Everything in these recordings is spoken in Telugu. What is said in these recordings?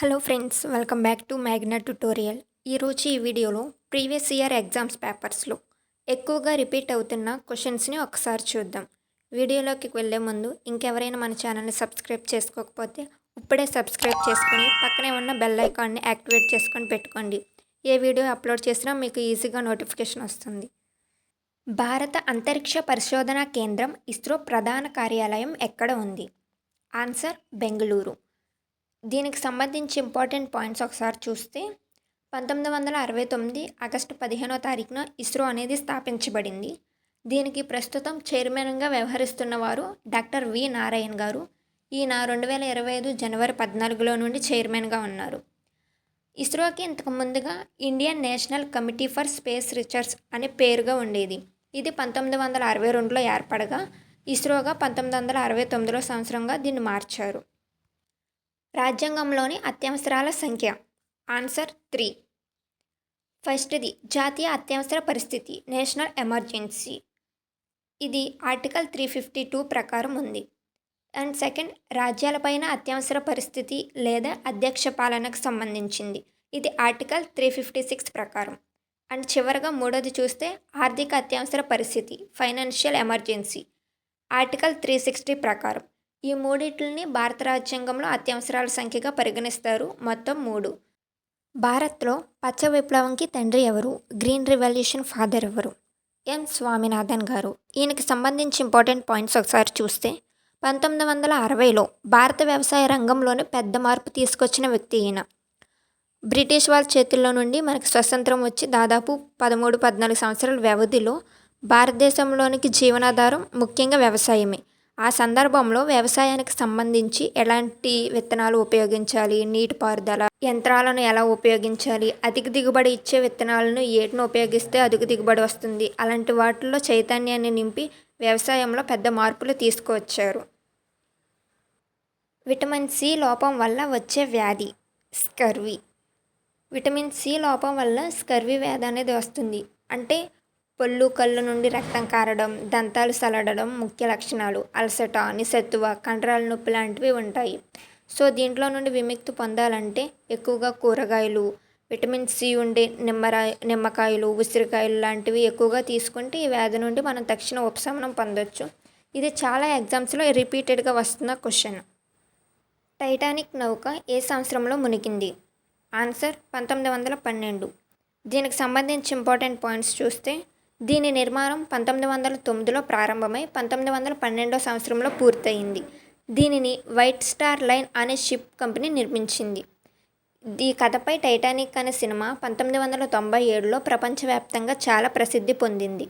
Hello friends, welcome back to Magna tutorial. ఈరోజు ఈ వీడియోలో ప్రీవియస్ ఇయర్ ఎగ్జామ్స్ పేపర్స్లో ఎక్కువగా రిపీట్ అవుతున్న క్వశ్చన్స్ని ఒకసారి చూద్దాం. వీడియోలోకి వెళ్ళే ముందు ఇంకెవరైనా మన ఛానల్ని సబ్స్క్రైబ్ చేసుకోకపోతే ఇప్పుడే సబ్స్క్రైబ్ చేసుకొని పక్కనే ఉన్న బెల్ ఐకాన్ని యాక్టివేట్ చేసుకొని పెట్టుకోండి. ఏ వీడియో అప్లోడ్ చేసినా మీకు ఈజీగా నోటిఫికేషన్ వస్తుంది. భారత అంతరిక్ష పరిశోధనా కేంద్రం ఇస్రో ప్రధాన కార్యాలయం ఎక్కడ ఉంది? ఆన్సర్ బెంగళూరు. దీనికి సంబంధించి ఇంపార్టెంట్ పాయింట్స్ ఒకసారి చూస్తే 1969 ఆగస్టు 15వ తారీఖున ఇస్రో అనేది స్థాపించబడింది. దీనికి ప్రస్తుతం చైర్మన్గా వ్యవహరిస్తున్న వారు డాక్టర్ వి నారాయణ్ గారు. ఈయన 2025 జనవరి 14లో నుండి చైర్మన్గా ఉన్నారు. ఇస్రోకి ఇంతకు ముందుగా Indian national committee for space research అనే పేరుగా ఉండేది. ఇది 1962లో ఏర్పడగా ఇస్రోగా 1969 సంవత్సరంగా దీన్ని మార్చారు. రాజ్యాంగంలోని అత్యవసరాల సంఖ్య ఆన్సర్ 3. ఫస్ట్ది జాతీయ అత్యవసర పరిస్థితి, నేషనల్ ఎమర్జెన్సీ. ఇది ఆర్టికల్ 352 ప్రకారం ఉంది. అండ్ సెకండ్, రాజ్యాలపైన అత్యవసర పరిస్థితి లేదా అధ్యక్ష పాలనకు సంబంధించింది. ఇది ఆర్టికల్ 356 ప్రకారం. అండ్ చివరగా మూడోది చూస్తే ఆర్థిక అత్యవసర పరిస్థితి, ఫైనాన్షియల్ ఎమర్జెన్సీ, ఆర్టికల్ 360 ప్రకారం. ఈ మూడింటిని భారత రాజ్యాంగంలో అత్యవసరాల సంఖ్యగా పరిగణిస్తారు. మొత్తం 3. భారత్లో పచ్చ విప్లవంకి తండ్రి ఎవరు? గ్రీన్ రివల్యూషన్ ఫాదర్ ఎవరు? ఎం స్వామినాథన్ గారు. ఈయనకి సంబంధించి ఇంపార్టెంట్ పాయింట్స్ ఒకసారి చూస్తే 1960లో భారత వ్యవసాయ రంగంలోనే పెద్ద మార్పు తీసుకొచ్చిన వ్యక్తి ఈయన. బ్రిటిష్ వాళ్ళ చేతుల్లో నుండి మనకి స్వతంత్రం వచ్చి దాదాపు 13-14 సంవత్సరాల వ్యవధిలో భారతదేశంలోనికి జీవనాధారం ముఖ్యంగా వ్యవసాయమే. ఆ సందర్భంలో వ్యవసాయానికి సంబంధించి ఎలాంటి విత్తనాలు ఉపయోగించాలి, నీటిపారుదల యంత్రాలను ఎలా ఉపయోగించాలి, అధిక దిగుబడి ఇచ్చే విత్తనాలను ఏటిని ఉపయోగిస్తే అధిక దిగుబడి వస్తుంది, అలాంటి వాటిల్లో చైతన్యాన్ని నింపి వ్యవసాయంలో పెద్ద మార్పులు తీసుకువచ్చారు. విటమిన్ సి లోపం వల్ల వచ్చే వ్యాధి స్కర్వీ. విటమిన్ సి లోపం వల్ల స్కర్వీ వ్యాధి అనేది వస్తుంది. అంటే పొల్లు, కళ్ళు నుండి రక్తం కారడం, దంతాలు సలడడం ముఖ్య లక్షణాలు. అలసట, నిస్సత్తువ, కండరాల నొప్పి లాంటివి ఉంటాయి. సో దీంట్లో నుండి విముక్తి పొందాలంటే ఎక్కువగా కూరగాయలు, విటమిన్ సి ఉండే నిమ్మకాయలు, ఉసిరికాయలు లాంటివి ఎక్కువగా తీసుకుంటే ఈ వ్యాధి నుండి మనం తక్షణ ఉపశమనం పొందొచ్చు. ఇది చాలా ఎగ్జామ్స్లో రిపీటెడ్గా వస్తున్న క్వశ్చన్. టైటానిక్ నౌక ఏ సంవత్సరంలో మునిగింది? ఆన్సర్ 1912. దీనికి సంబంధించి ఇంపార్టెంట్ పాయింట్స్ చూస్తే దీని నిర్మాణం 1909లో ప్రారంభమై 1912వ సంవత్సరంలో పూర్తయింది. దీనిని వైట్ స్టార్ లైన్ అనే షిప్ కంపెనీ నిర్మించింది. ఈ కథపై టైటానిక్ అనే సినిమా 1997లో ప్రపంచవ్యాప్తంగా చాలా ప్రసిద్ధి పొందింది.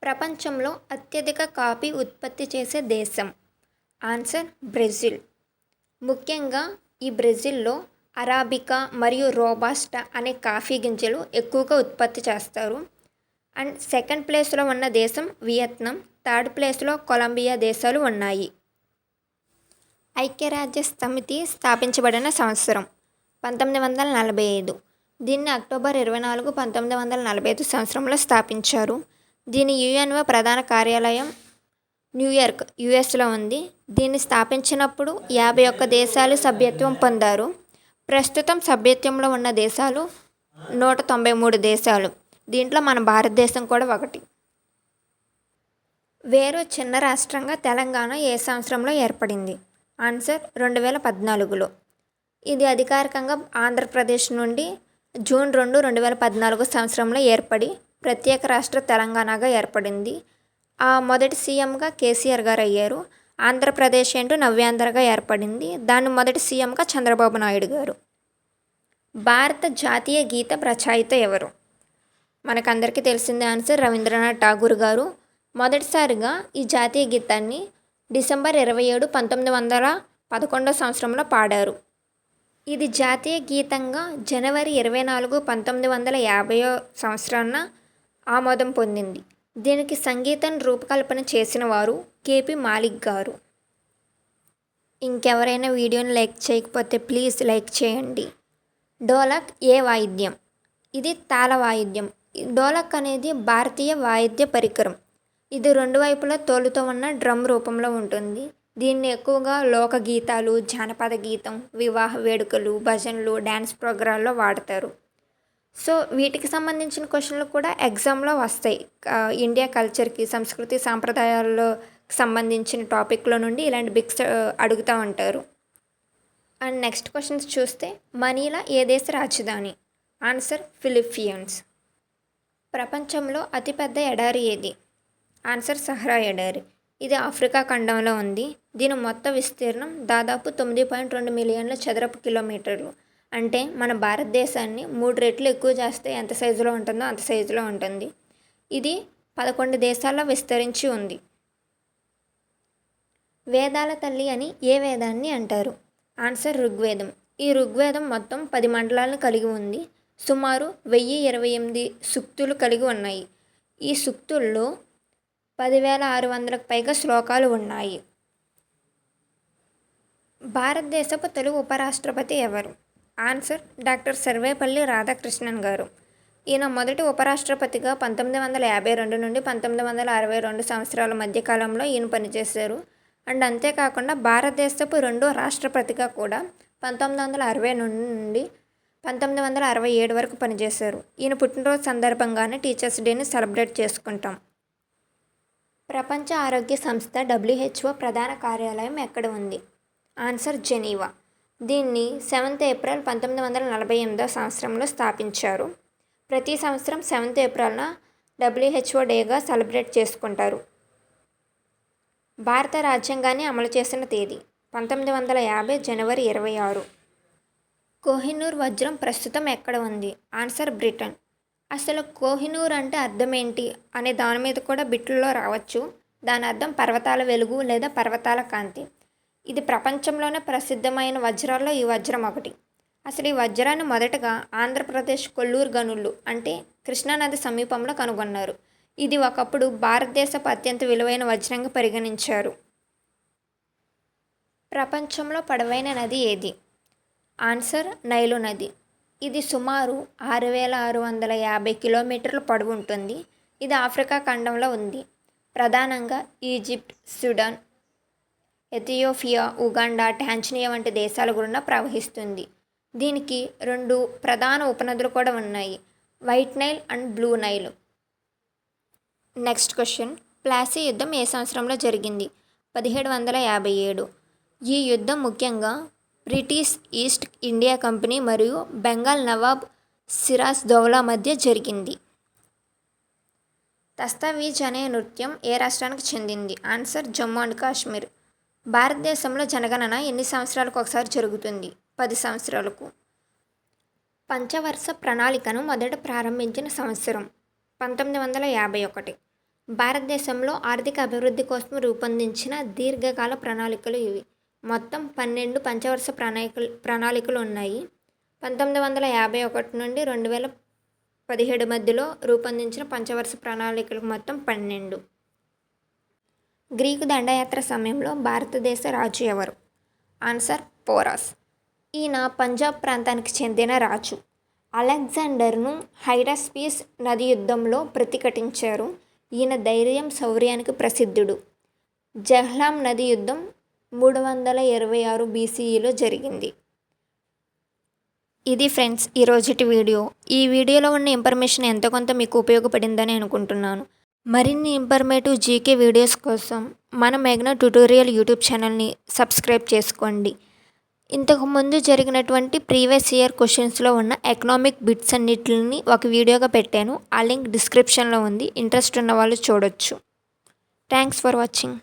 ప్రపంచంలో అత్యధిక కాఫీ ఉత్పత్తి చేసే దేశం? Answer Brazil. ముఖ్యంగా ఈ బ్రెజిల్లో అరాబికా మరియు రోబాస్టా అనే కాఫీ గింజలు ఎక్కువగా ఉత్పత్తి చేస్తారు. అండ్ సెకండ్ ప్లేస్లో ఉన్న దేశం వియత్నాం, థర్డ్ ప్లేస్లో కొలంబియా దేశాలు ఉన్నాయి. ఐక్యరాజ్య సమితి స్థాపించబడిన సంవత్సరం 1945. దీన్ని అక్టోబర్ 24, 1945 సంవత్సరంలో స్థాపించారు. దీని యుఎన్ఓ ప్రధాన కార్యాలయం న్యూయార్క్, యుఎస్లో ఉంది. దీన్ని స్థాపించినప్పుడు 51 దేశాలు సభ్యత్వం పొందారు. ప్రస్తుతం సభ్యత్వంలో ఉన్న దేశాలు 193 దేశాలు. దీంట్లో మన భారతదేశం కూడా ఒకటి. వేరే చిన్న రాష్ట్రంగా తెలంగాణ ఏ సంవత్సరంలో ఏర్పడింది? ఆన్సర్ 2014లో. ఇది అధికారికంగా ఆంధ్రప్రదేశ్ నుండి జూన్ 2, 2014 సంవత్సరంలో ఏర్పడి ప్రత్యేక రాష్ట్ర తెలంగాణగా ఏర్పడింది. ఆ మొదటి సీఎంగా కేసీఆర్ గారు అయ్యారు. ఆంధ్రప్రదేశ్ ఏంటో నవ్యాంధ్రగా ఏర్పడింది. దాని మొదటి సీఎంగా చంద్రబాబు నాయుడు గారు. భారత జాతీయ గీత రచయిత ఎవరు? మనకందరికీ తెలిసిందే ఆన్సర్ రవీంద్రనాథ్ ఠాగూర్ గారు. మొదటిసారిగా ఈ జాతీయ గీతాన్ని డిసెంబర్ 27, 1911 సంవత్సరంలో పాడారు. ఇది జాతీయ గీతంగా జనవరి 24, 1950 సంవత్సరాన ఆమోదం పొందింది. దీనికి సంగీతం రూపకల్పన చేసిన వారు కేపీ మాలిక్ గారు. ఇంకెవరైనా వీడియోని లైక్ చేయకపోతే ప్లీజ్ లైక్ చేయండి. డోలక్ ఏ వాయిద్యం? ఇది తాళ వాయిద్యం. డోలక్ అనేది భారతీయ వాయిద్య పరికరం. ఇది 2 వైపులా తోలుతో ఉన్న డ్రమ్ రూపంలో ఉంటుంది. దీన్ని ఎక్కువగా లోకగీతాలు, జానపద గీతం, వివాహ వేడుకలు, భజనలు, డ్యాన్స్ ప్రోగ్రాల్లో వాడతారు. సో వీటికి సంబంధించిన క్వశ్చన్లు కూడా ఎగ్జామ్లో వస్తాయి. ఇండియా కల్చర్కి, సంస్కృతి సాంప్రదాయాల్లో సంబంధించిన టాపిక్లో నుండి ఇలాంటి బిట్స్ అడుగుతూ ఉంటారు. అండ్ నెక్స్ట్ క్వశ్చన్స్ చూస్తే మనీలా ఏ దేశ రాజధాని? Answer Philippines. ప్రపంచంలో అతిపెద్ద ఎడారి ఏది? ఆన్సర్ సహరా ఎడారి. ఇది ఆఫ్రికా ఖండంలో ఉంది. దీని మొత్తం విస్తీర్ణం దాదాపు 9.2 మిలియన్ల చదరపు కిలోమీటర్లు. అంటే మన భారతదేశాన్ని 3 రెట్లు ఎక్కువ చేస్తే ఎంత సైజులో ఉంటుందో అంత సైజులో ఉంటుంది. ఇది 11 దేశాల్లో విస్తరించి ఉంది. వేదాల తల్లి అని ఏ వేదాన్ని అంటారు? ఆన్సర్ ఋగ్వేదం. ఈ ఋగ్వేదం మొత్తం 10 మండలాలను కలిగి ఉంది. సుమారు 1028 సూక్తులు కలిగి ఉన్నాయి. ఈ సూక్తుల్లో 10,600కు పైగా శ్లోకాలు ఉన్నాయి. భారతదేశపు తొలి ఉపరాష్ట్రపతి ఎవరు? ఆన్సర్ డాక్టర్ సర్వేపల్లి రాధాకృష్ణన్ గారు. ఈయన మొదటి ఉపరాష్ట్రపతిగా 1952 నుండి 1962 సంవత్సరాల మధ్యకాలంలో ఈయన పనిచేశారు. అండ్ అంతేకాకుండా భారతదేశపు రెండో రాష్ట్రపతిగా కూడా 1960 నుండి 1967 వరకు పనిచేశారు. ఈయన పుట్టినరోజు సందర్భంగానే టీచర్స్ డేని సెలబ్రేట్ చేసుకుంటాం. ప్రపంచ ఆరోగ్య సంస్థ WHO ప్రధాన కార్యాలయం ఎక్కడ ఉంది? Answer Geneva. దీన్ని 7th ఏప్రిల్ 1948 సంవత్సరంలో స్థాపించారు. ప్రతి సంవత్సరం 7th ఏప్రిల్న WHO డేగా సెలబ్రేట్ చేసుకుంటారు. భారత రాజ్యాంగాన్ని అమలు చేసిన తేదీ 1950 జనవరి 26. కోహినూర్ వజ్రం ప్రస్తుతం ఎక్కడ ఉంది? Answer Britain. అసలు కోహినూర్ అంటే అర్థం ఏంటి అనే దాని మీద కూడా బిట్లలో రావచ్చు. దాని అర్థం పర్వతాల వెలుగు లేదా పర్వతాల కాంతి. ఇది ప్రపంచంలోనే ప్రసిద్ధమైన వజ్రాల్లో ఈ వజ్రం ఒకటి. అసలు ఈ వజ్రాన్ని మొదటగా ఆంధ్రప్రదేశ్ కొల్లూరు గనులు అంటే కృష్ణానది సమీపంలో కనుగొన్నారు. ఇది ఒకప్పుడు భారతదేశపు అత్యంత విలువైన వజ్రంగా పరిగణించారు. ప్రపంచంలో పొడవైన నది ఏది? ఆన్సర్ నైలు నది. ఇది సుమారు 6,650 కిలోమీటర్ల పొడవు ఉంటుంది. ఇది ఆఫ్రికా ఖండంలో ఉంది. ప్రధానంగా Egypt, Sudan, Ethiopia, Uganda, Tanzania వంటి దేశాల గుండా ప్రవహిస్తుంది. దీనికి 2 ప్రధాన ఉపనదులు కూడా ఉన్నాయి, White Nile and Blue Nile. Next question. Plassey యుద్ధం ఏ సంవత్సరంలో జరిగింది? 1757. ఈ యుద్ధం ముఖ్యంగా బ్రిటిష్ ఈస్ట్ ఇండియా కంపెనీ మరియు బెంగాల్ నవాబ్ సిరాజ్ దౌలా మధ్య జరిగింది. దస్తావీజ్ అనే నృత్యం ఏ రాష్ట్రానికి చెందింది? Answer Jammu and Kashmir. భారతదేశంలో జనగణన ఎన్ని సంవత్సరాలకు ఒకసారి జరుగుతుంది? 10 సంవత్సరాలకు. పంచవర్ష ప్రణాళికను మొదట ప్రారంభించిన సంవత్సరం 1951. భారతదేశంలో ఆర్థిక అభివృద్ధి కోసం రూపొందించిన దీర్ఘకాల ప్రణాళికలు ఇవి. మొత్తం 12 పంచవర్ష ప్రణాళికలు ఉన్నాయి. 1951 నుండి 2017 మధ్యలో రూపొందించిన పంచవర్ష ప్రణాళికలకు మొత్తం 12. గ్రీకు దండయాత్ర సమయంలో భారతదేశ రాజు ఎవరు? ఆన్సర్ పోరాస్. ఈయన పంజాబ్ ప్రాంతానికి చెందిన రాజు. అలెగ్జాండర్ను హైడస్పీస్ నది యుద్ధంలో ప్రతిఘటించారు. ఈయన ధైర్యం, శౌర్యానికి ప్రసిద్ధుడు. జహ్లాం నది యుద్ధం 326 BCEలో జరిగింది. ఇది ఫ్రెండ్స్ ఈరోజుటి వీడియో. ఈ వీడియోలో ఉన్న ఇన్ఫర్మేషన్ ఎంతో కొంత మీకు ఉపయోగపడిందని అనుకుంటున్నాను. మరిన్ని ఇన్ఫర్మేటివ్ జీకే వీడియోస్ కోసం మన మేఘ్నా ట్యుటోరియల్ యూట్యూబ్ ఛానల్ని సబ్స్క్రైబ్ చేసుకోండి. ఇంతకుముందు జరిగినటువంటి ప్రీవియస్ ఇయర్ క్వశ్చన్స్లో ఉన్న ఎకనామిక్ బిట్స్ అన్నిటిని ఒక వీడియోగా పెట్టాను. ఆ లింక్ డిస్క్రిప్షన్లో ఉంది. ఇంట్రెస్ట్ ఉన్న వాళ్ళు చూడొచ్చు. Thanks for watching.